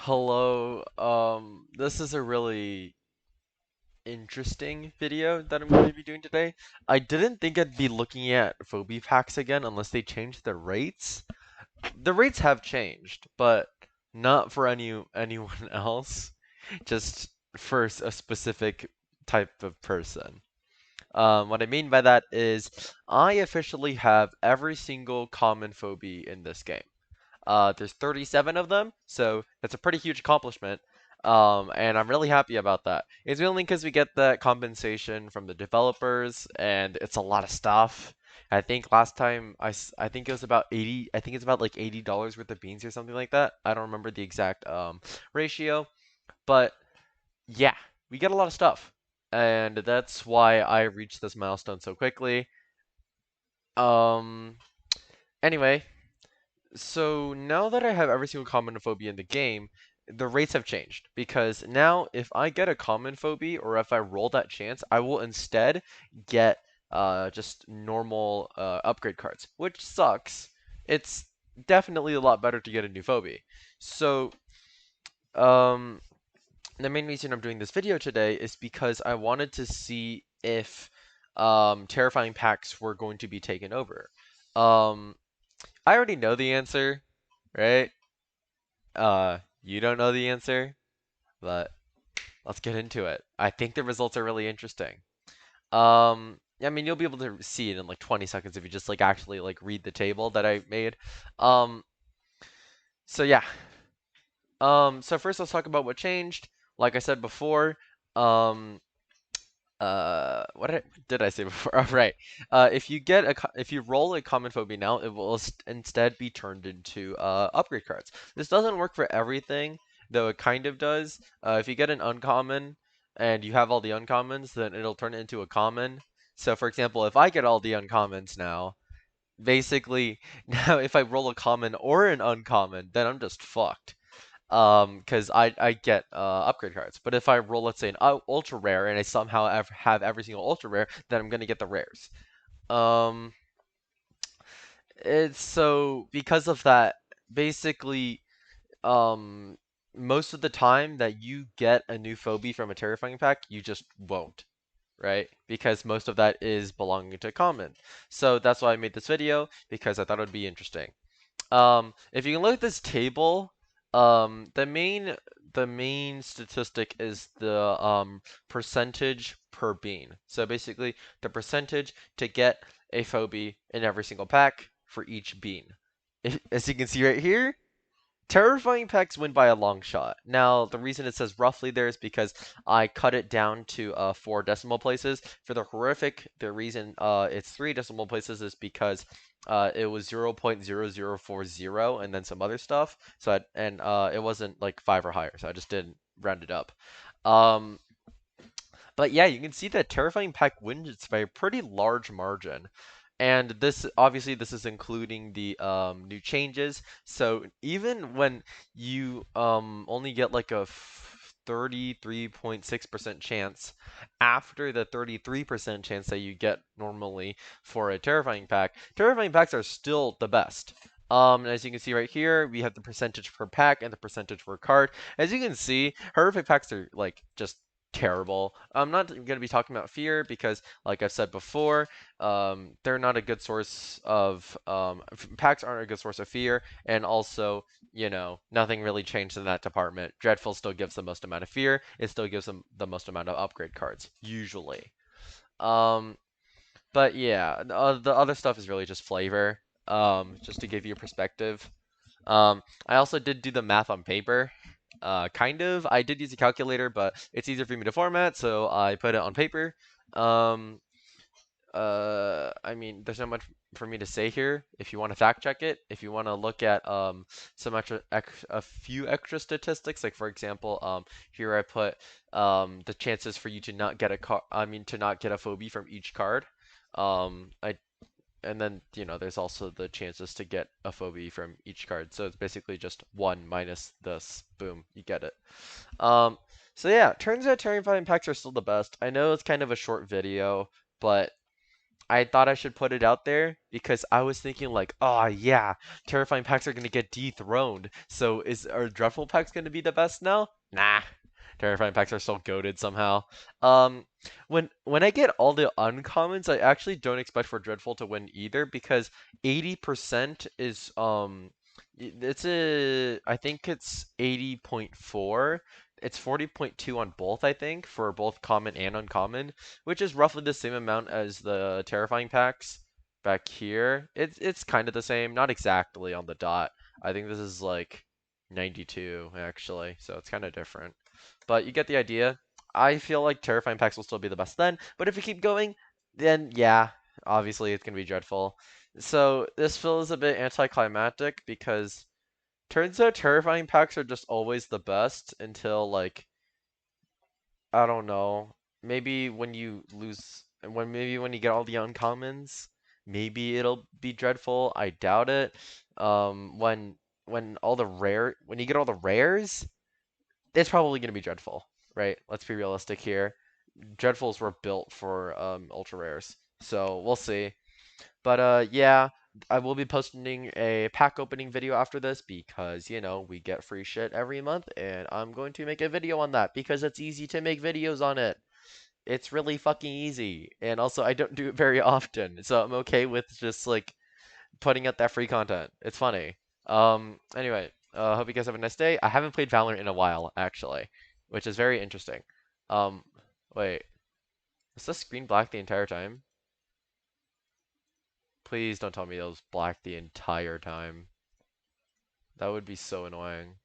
Hello, this is a really interesting video that I'm going to be doing today. I didn't think I'd be looking at Phobie packs again unless they changed the rates. The rates have changed, but not for anyone else, just for a specific type of person. What I mean by that is I officially have every single common Phobie in this game. There's 37 of them, so that's a pretty huge accomplishment. And I'm really happy about that. It's mainly because we get that compensation from the developers, and it's a lot of stuff. I think last time I think it was about 80. I think it's about like $80 worth of beans or something like that. I don't remember the exact ratio, but yeah, we get a lot of stuff, and that's why I reached this milestone so quickly. Um. Anyway, so now that I have every single common phobia in the game, the rates have changed because now if I get a common phobia or if I roll that chance, I will instead get just normal upgrade cards, which sucks. It's definitely a lot better to get a new phobia. So um, the main reason I'm doing this video today is because I wanted to see if terrifying packs were going to be taken over. Um, I already know the answer, right? You don't know the answer, but let's get into it. I think the results are really interesting. I mean, you'll be able to see it in like 20 seconds if you just like actually like read the table that I made. Um, so yeah. So first let's talk about what changed. Like I said before, um, what did I say before? Oh, right. If you get if you roll a common phobia now, it will instead be turned into upgrade cards. This doesn't work for everything, though it kind of does. If you get an uncommon and you have all the uncommons, then it'll turn it into a common. So for example, if I get all the uncommons now, basically now if I roll a common or an uncommon, then I'm just fucked. Because I get upgrade cards. But if I roll, let's say, an ultra rare and I somehow have every single ultra rare, then I'm gonna get the rares. Um, it's so because of that, basically, um, most of the time that you get a new phobia from a terrifying pack, you just won't, right? Because most of that is belonging to common. So that's why I made this video because I thought it would be interesting. If you can look at this table, the main statistic is the percentage per bean. So basically, the percentage to get a phobia in every single pack for each bean. As you can see right here, terrifying packs win by a long shot. Now, the reason it says roughly there is because I cut it down to 4 decimal places. For the horrific, the reason it's 3 decimal places is because it was 0.0040 and then some other stuff. It wasn't like 5 or higher, so I just didn't round it up. Um, but yeah, you can see that Terrifying Pack wins by a pretty large margin. And this is including the new changes. So even when you only get like a 33.6% chance after the 33% chance that you get normally for a Terrifying Pack, Terrifying Packs are still the best. And as you can see right here, we have the percentage per pack and the percentage per card. As you can see, horrific packs are like just terrible. I'm not going to be talking about fear because, like I've said before, they're not a good source of packs aren't a good source of fear, and also, nothing really changed in that department. Dreadful still gives the most amount of fear. It still gives them the most amount of upgrade cards, usually. Um, but yeah, the other stuff is really just flavor. Just to give you a perspective. I also did do the math on paper. Kind of. I did use a calculator, but it's easier for me to format, so I put it on paper. Um, I mean, there's not much for me to say here. If you want to fact check it, if you want to look at a few extra statistics, like for example, here I put the chances for you to not get a card. I mean, to not get a phobia from each card. I and then there's also the chances to get a phobia from each card. So it's basically just one minus this. Boom, you get it. Um, so yeah, turns out Terrifying packs are still the best. I know it's kind of a short video, but I thought I should put it out there because I was thinking like, oh yeah, terrifying packs are gonna get dethroned. So are dreadful packs gonna be the best now? Nah. Terrifying packs are still goated somehow. Um, when I get all the uncommons, I actually don't expect for dreadful to win either because 80% is it's a I think it's 80.4. It's 40.2 on both, I think, for both common and uncommon, which is roughly the same amount as the terrifying packs back here. It's kind of the same, not exactly on the dot. I think this is like 92 actually, so it's kind of different. But you get the idea. I feel like terrifying packs will still be the best then, but if we keep going, then yeah, obviously it's gonna be dreadful. So this feels a bit anticlimactic because turns out terrifying packs are just always the best until like I don't know. Maybe when you lose, maybe when you get all the uncommons, maybe it'll be dreadful. I doubt it. When when you get all the rares, it's probably gonna be dreadful, right? Let's be realistic here. Dreadfuls were built for ultra rares, so we'll see. But yeah, I will be posting a pack opening video after this because, you know, we get free shit every month, and I'm going to make a video on that because it's easy to make videos on it. It's really fucking easy. And also, I don't do it very often, so I'm okay with just like putting out that free content. It's funny. Anyway, hope you guys have a nice day. I haven't played Valorant in a while, actually, which is very interesting. Um, wait, is the screen black the entire time? Please don't tell me it was black the entire time. That would be so annoying.